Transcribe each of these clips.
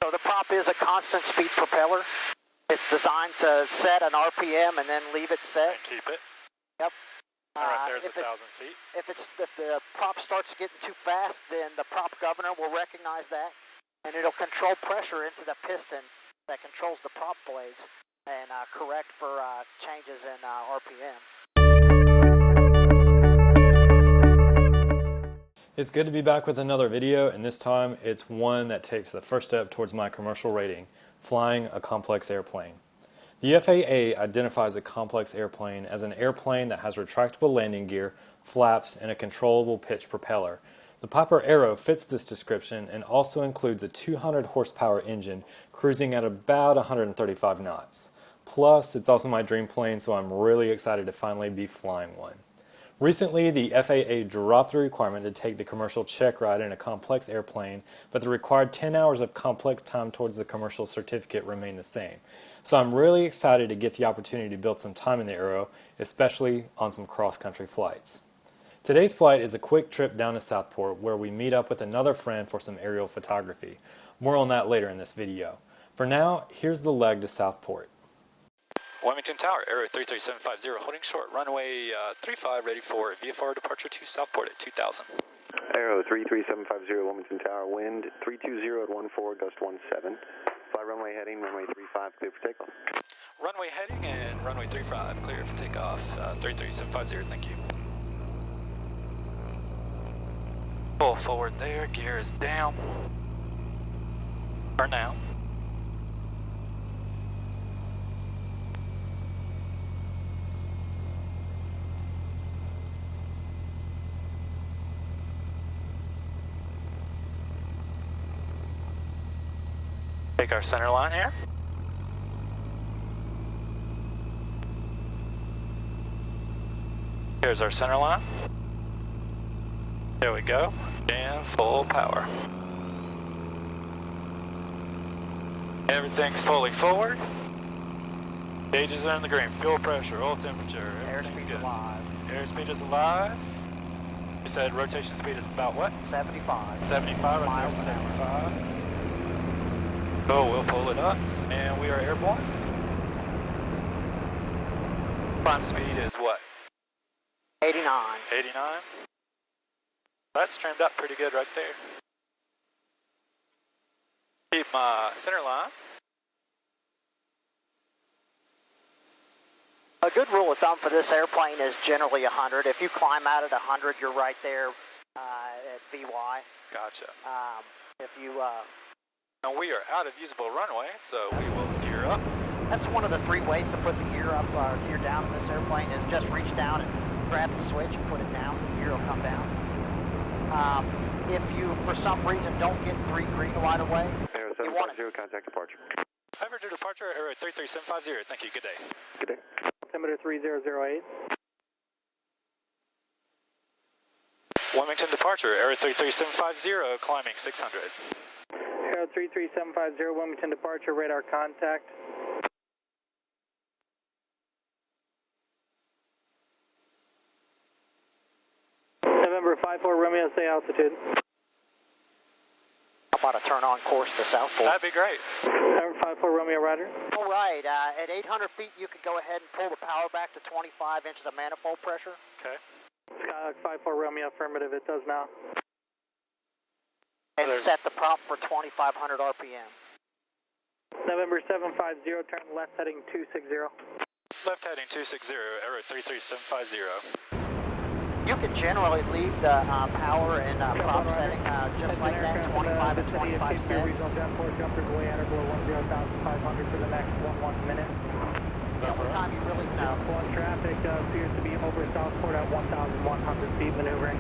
So the prop is a constant speed propeller. It's designed to set an RPM and then leave it set. And keep it. Yep. Right there's 1,000 feet. If the prop starts getting too fast, then the prop governor will recognize that, and it'll control pressure into the piston that controls the prop blades and correct for changes in RPM. It's good to be back with another video, and this time it's one that takes the first step towards my commercial rating, flying a complex airplane. The FAA identifies a complex airplane as an airplane that has retractable landing gear, flaps, and a controllable pitch propeller. The Piper Arrow fits this description and also includes a 200 horsepower engine cruising at about 135 knots. Plus, it's also my dream plane, so I'm really excited to finally be flying one. Recently, the FAA dropped the requirement to take the commercial check ride in a complex airplane, but the required 10 hours of complex time towards the commercial certificate remain the same. So I'm really excited to get the opportunity to build some time in the Arrow, especially on some cross-country flights. Today's flight is a quick trip down to Southport where we meet up with another friend for some aerial photography. More on that later in this video. For now, here's the leg to Southport. Wilmington Tower, Arrow 33750, holding short, runway 35, ready for VFR departure to Southport at 2000. Arrow 33750, Wilmington Tower, wind 320 at 14, gust 17. Fly runway heading, runway 35, clear for takeoff. Runway heading and runway 35, clear for takeoff, 33750, thank you. Pull forward there, gear is down. Burn now. Take our center line here. Here's our center line. There we go. And full power. Everything's fully forward. Gauges are in the green. Fuel pressure, oil temperature, everything's good. Alive. Airspeed is alive. You said rotation speed is about what? 75. 75, right there, 75. Oh, we'll pull it up, and we are airborne. Climb speed is what? 89. 89. That's trimmed up pretty good right there. Keep my center line. A good rule of thumb for this airplane is generally 100. If you climb out at 100, you're right there at VY. Gotcha. If you Now we are out of usable runway, so we will gear up. That's one of the three ways to put the gear up or gear down in this airplane is just reach down and grab the switch and put it down. The gear will come down. If you, for some reason, don't get 3 green right away, Arrow you want 750, contact departure. Over to departure, Arrow 33750. Thank you. Good day. Good day. Altimeter 3008. Wilmington departure, Arrow 33750, climbing 600. Arrow 33750, Wilmington departure, radar contact. November 54 Romeo, say altitude. How about a turn on course to Southport? That'd be great. November 54 Romeo, roger. All right, at 800 feet, you could go ahead and pull the power back to 25 inches of manifold pressure. Okay. Skyhawk 54 Romeo, affirmative, it does now. And set the prop for 2,500 RPM. November 750, turn left heading 260. Left heading 260, Arrow 33750. You can generally leave the power and prop setting just like that, 25 to 25 cents. Regional jet force jumpers away at or below 10,500 for the next 11 minutes. The only time you really One traffic appears to be over Southport at 1,100 feet maneuvering.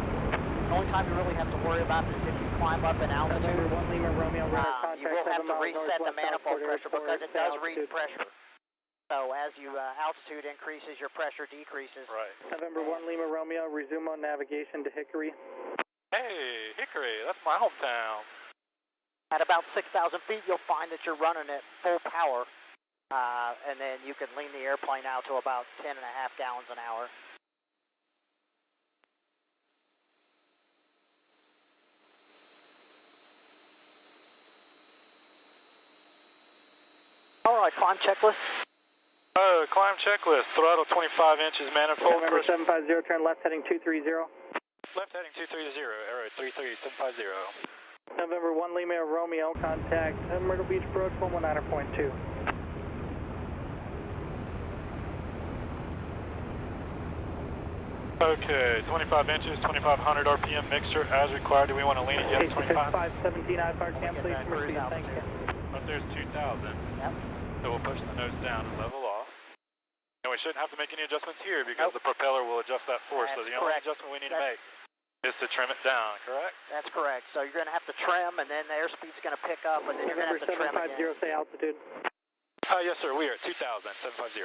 The only time you really have to worry about is if you climb up in altitude. November 1 Lima Romeo, radar contact. You will have 7 to miles reset the northwest manifold Southport pressure because it does read altitude. pressure. So as you altitude increases, your pressure decreases. Right. November 1 Lima Romeo, resume on navigation to Hickory. Hey, Hickory, that's my hometown. At about 6,000 feet, you'll find that you're running at full power, and then you can lean the airplane out to about 10.5 gallons an hour. All right, climb checklist. Climb checklist, throttle 25 inches, manifold November pressure. 750, turn left heading 230. Left heading 230, arrow 33750. November 1 Lima Romeo, contact Myrtle Beach approach 119.2. Okay, 25 inches, 2500 RPM mixture as required. Do we want to lean it yet? 25? 517 IFR cancellation, cruise proceed, thank you. Up there's 2000. Yep. So we'll push the nose down and level off. And we shouldn't have to make any adjustments here because the propeller will adjust that force. So That's the only correct. adjustment we need to make is to trim it down, correct? That's correct. So you're going to have to trim, and then the airspeed's going to pick up, and then you're going to November have to trim 750, again. say altitude. Yes, sir. We are at 2000, 750.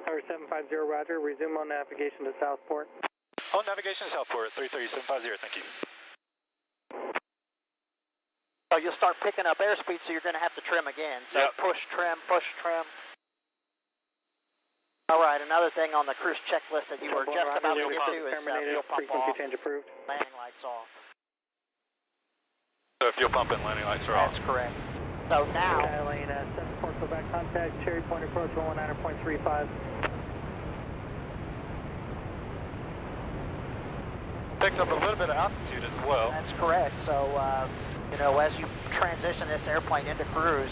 November 750, roger. Resume on navigation to Southport. On navigation to Southport, 33750. Thank you. So you'll start picking up airspeed, so you're going to have to trim again. So Yep. push, trim, push, trim. All right, another thing on the cruise checklist that you were just about to get to is terminated, fuel pump frequency off, change approved. landing lights off. So fuel pump and landing lights are off. That's correct. So now, Lane, Southport, Quebec, contact Cherry Point approach 119.35. Picked up a little bit of altitude as well. that's correct. So, you know, as you transition this airplane into cruise,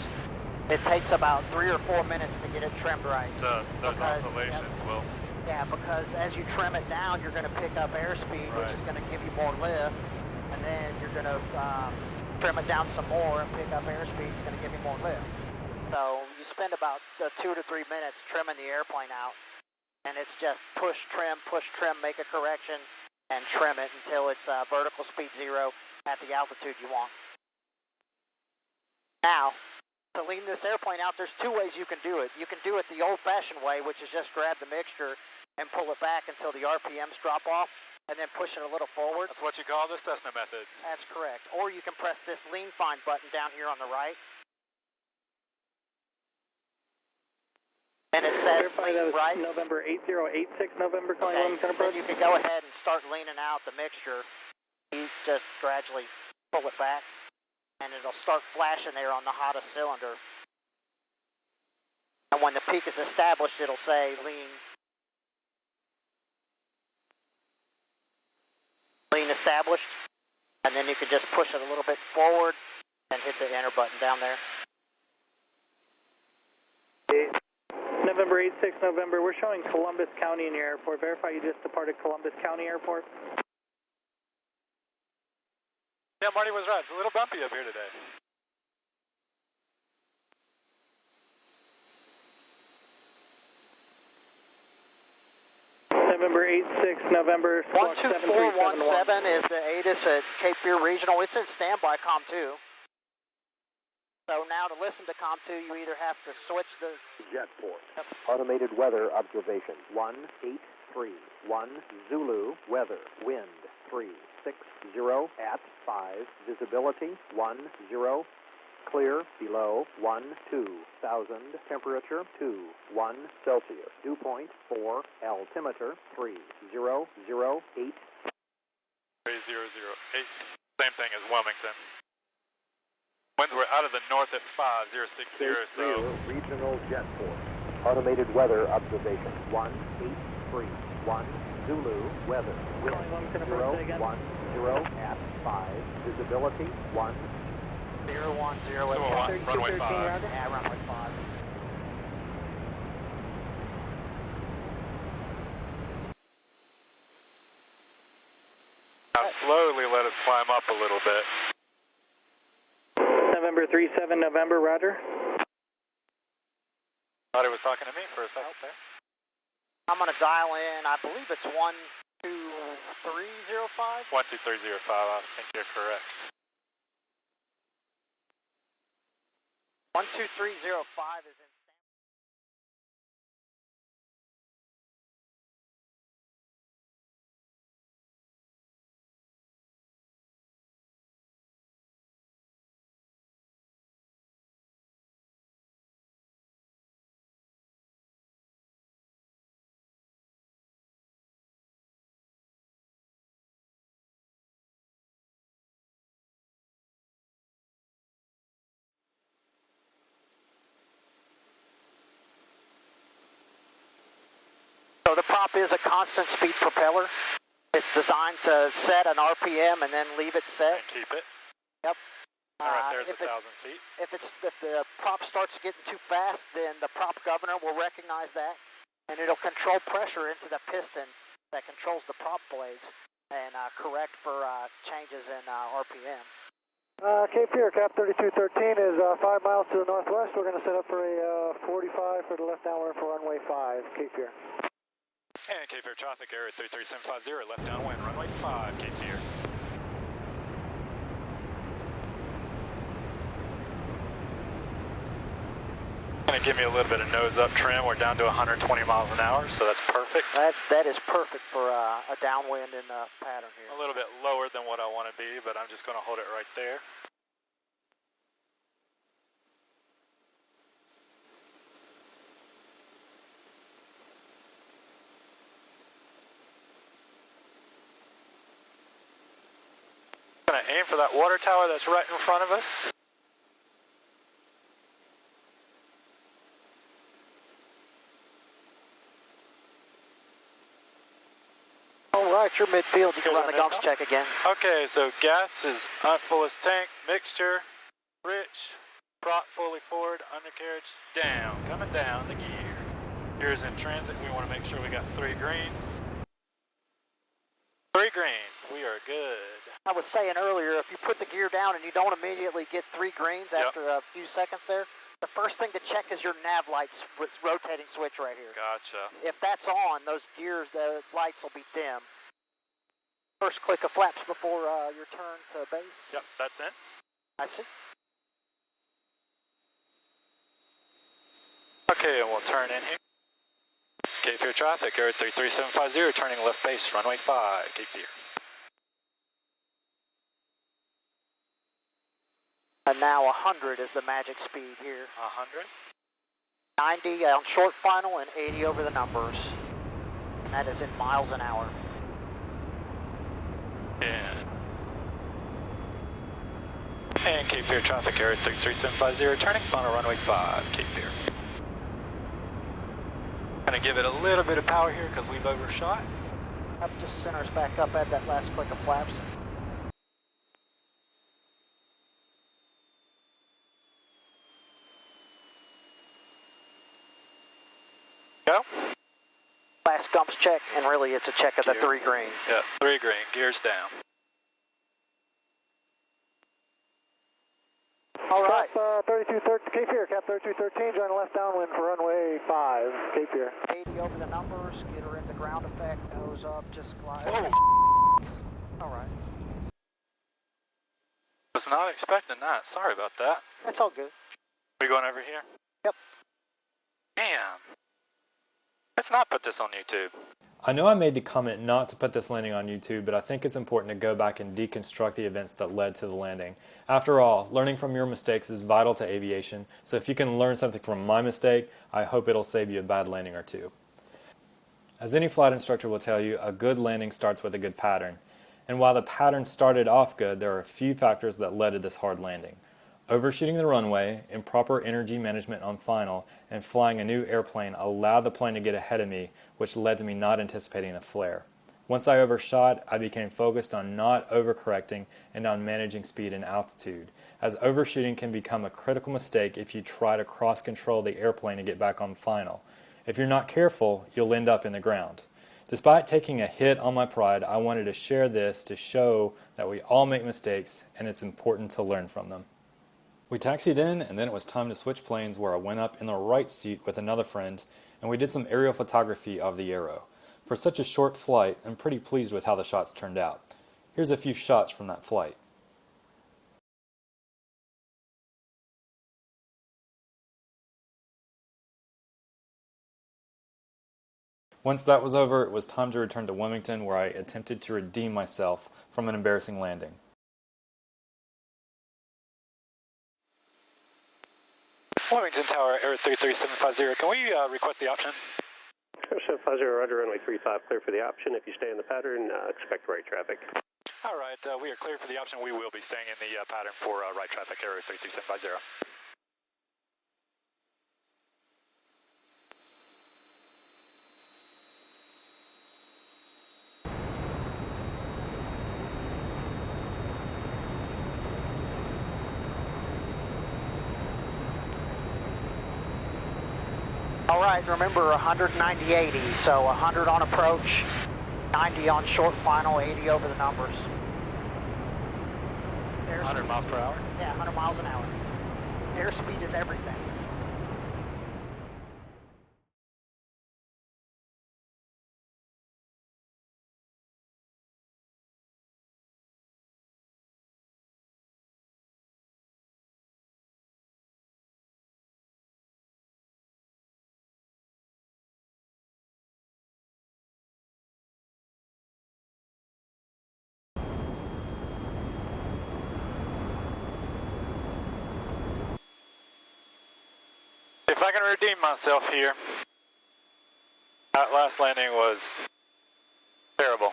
it takes about 3 or 4 minutes to get it trimmed right. Those Because, oscillations will. Yeah, because as you trim it down, you're going to pick up airspeed, which Right. is going to give you more lift, and then you're going to trim it down some more and pick up airspeed. It's going to give you more lift. So you spend about 2 to 3 minutes trimming the airplane out, and it's just push, trim, make a correction, and trim it until it's vertical speed 0 at the altitude you want. Now, to lean this airplane out, there's 2 ways you can do it. You can do it the old-fashioned way, which is just grab the mixture and pull it back until the RPMs drop off, and then push it a little forward. That's what you call the Cessna method. That's correct. Or you can press this lean find button down here on the right, and it says Verify that lean was right. November 8086, November calling Okay, Wilmington then approach. you can go ahead and start leaning out the mixture. You just gradually pull it back, and it'll start flashing there on the hottest cylinder. And when the peak is established, it'll say lean established, and then you can just push it a little bit forward and hit the enter button down there. November 86, November, we're showing Columbus County in your airport. Verify you just departed Columbus County Airport. Yeah, Marty was right. It's a little bumpy up here today. November 86, November, squawk 12417 is the ATIS at Cape Fear Regional. It's in standby COM 2. So now to listen to COM 2, you either have to switch the... Jetport. Automated weather observation. 183. 1 Zulu. Weather. Wind. 360 at 5. Visibility. 10. Clear. Below. 12,000. Temperature. 21 Celsius. Dew point. 4. Altimeter. 3008. 3008. Same thing as Wilmington. Winds were out of the north at 5060, so... Regional Jetport. Automated weather observation. 183. 1 Zulu. Weather. Wind. Calling Wilmington approach, say again. 010 at 5. Visibility. 1. 010 So we'll want runway 5. Yeah, runway 5. Now slowly let us climb up a little bit. November 37, November, roger. Thought he was talking to me for a second there. I'm going to dial in, I believe it's 12305. 12305, I think you're correct. 12305 is in prop is a constant speed propeller. It's designed to set an RPM and then leave it set. And keep it. Yep. Right there's if 1,000 feet. If the prop starts getting too fast, then the prop governor will recognize that, and it'll control pressure into the piston that controls the prop blades and correct for changes in RPM. Cape Fear, Cap 3213 is 5 miles to the northwest. We're going to set up for a 45 for the left downwind for runway 5, Cape Fear. And Cape Fear traffic, area 33750, left downwind, runway 5, Cape Fear. Going to give me a little bit of nose up trim. We're down to 120 miles an hour, so that's perfect. That is perfect for a downwind in the pattern here. A little bit lower than what I want to be, but I'm just going to hold it right there. Going to aim for that water tower that's right in front of us. All right, you're midfield. You can run the gumps check again. Okay, so gas is fullest tank, mixture, rich, prop fully forward, undercarriage down, coming down the gear. Gears in transit, we want to make sure we got 3 greens. 3 greens, we are good. I was saying earlier, if you put the gear down and you don't immediately get 3 greens after a few seconds there, the first thing to check is your nav lights rotating switch right here. Gotcha. If that's on, those gears, the lights will be dim. First click of flaps before your turn to base. Yep, that's in. I see. Okay, and we'll turn in here. Cape Fear traffic, area 33750, turning left base, runway 5, Cape Fear. And now 100 is the magic speed here. 100. 90 on short final and 80 over the numbers. And that is in miles an hour. And Cape Fear traffic, area 33750, turning final runway 5, Cape Fear. Gonna give it a little bit of power here because we've overshot. Up just centers back up at that last click of flaps. Go. Last gumps check, and really it's a check of the 3 green. Yeah, 3 green, gears down. All right. Cap 3213, Cape Fear, Cap 3213, join left downwind for runway 5, Cape Fear. 80 over the numbers, get her into ground effect, nose up, just glide. Whoa! All right. Was not expecting that. Sorry about that. That's all good. We going over here? Yep. Damn. Let's not put this on YouTube. I know I made the comment not to put this landing on YouTube, but I think it's important to go back and deconstruct the events that led to the landing. After all, learning from your mistakes is vital to aviation, so if you can learn something from my mistake, I hope it'll save you a bad landing or two. As any flight instructor will tell you, a good landing starts with a good pattern. And while the pattern started off good, there are a few factors that led to this hard landing. Overshooting the runway, improper energy management on final, and flying a new airplane allowed the plane to get ahead of me, which led to me not anticipating a flare. Once I overshot, I became focused on not overcorrecting and on managing speed and altitude, as overshooting can become a critical mistake if you try to cross-control the airplane to get back on final. If you're not careful, you'll end up in the ground. Despite taking a hit on my pride, I wanted to share this to show that we all make mistakes and it's important to learn from them. We taxied in, and then it was time to switch planes, where I went up in the right seat with another friend, and we did some aerial photography of the Arrow. For such a short flight, I'm pretty pleased with how the shots turned out. Here's a few shots from that flight. Once that was over, it was time to return to Wilmington, where I attempted to redeem myself from an embarrassing landing. Wilmington Tower, Air 33750, can we request the option? 3750, roger, runway 35, clear for the option. If you stay in the pattern, expect right traffic. All right, we are clear for the option. We will be staying in the pattern for right traffic, Air 33750. All right, remember 190-80, so 100 on approach, 90 on short final, 80 over the numbers. 100 miles per hour? Yeah, 100 miles an hour. Airspeed is everything. If I can redeem myself here, that last landing was terrible.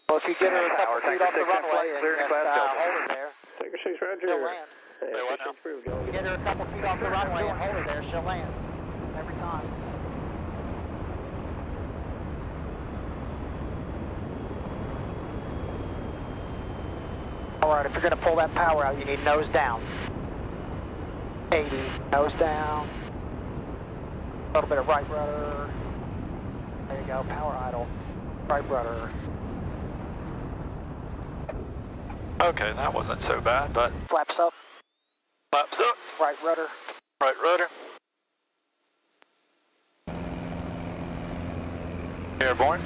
Well, if you get her a couple feet off the runway and just hold her there, Tiger 6, Roger. she'll land. Hey, Wait, what now? approved. Go. You get her a couple feet off the runway and hold her there, she'll land. Every time. Alright, if you're going to pull that power out, you need nose down. 80, nose down. A little bit of right rudder. There you go, power idle. Right rudder. Okay, that wasn't so bad, but Flaps up, flaps up, right rudder. right rudder. Airborne.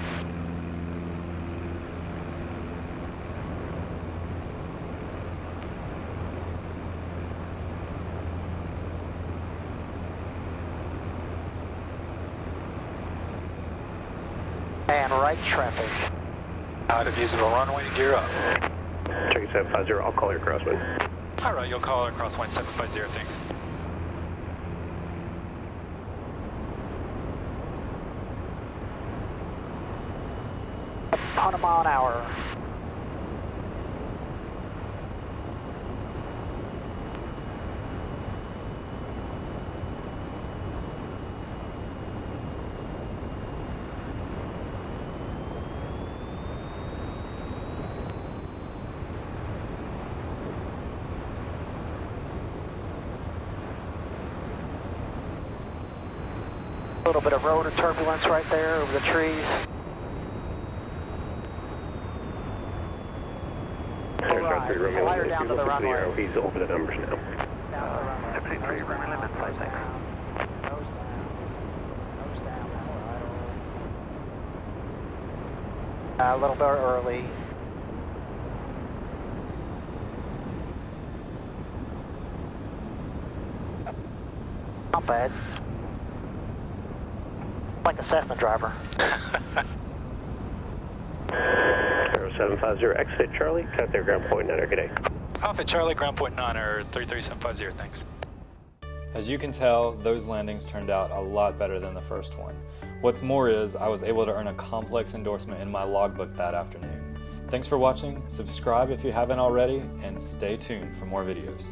And right traffic. Out of usable runway, gear up. Tiger 750, I'll call your crosswind. Alright, you'll call her crosswind 750, thanks. Up 100 mile an hour. A little bit of rotor turbulence right there over the trees. Alright, Romeo, fly her down to the runway. He's over the numbers now. Down to the runway. 73, runway limit, flight Nose down. Nose down. A little bit early. Not bad. Like a Cessna driver. 0750, exit Charlie, cut their ground point 9, good day. Alpha Charlie, ground point 9 or 33750, thanks. As you can tell, those landings turned out a lot better than the first one. What's more is, I was able to earn a complex endorsement in my logbook that afternoon. Thanks for watching, subscribe if you haven't already, and stay tuned for more videos.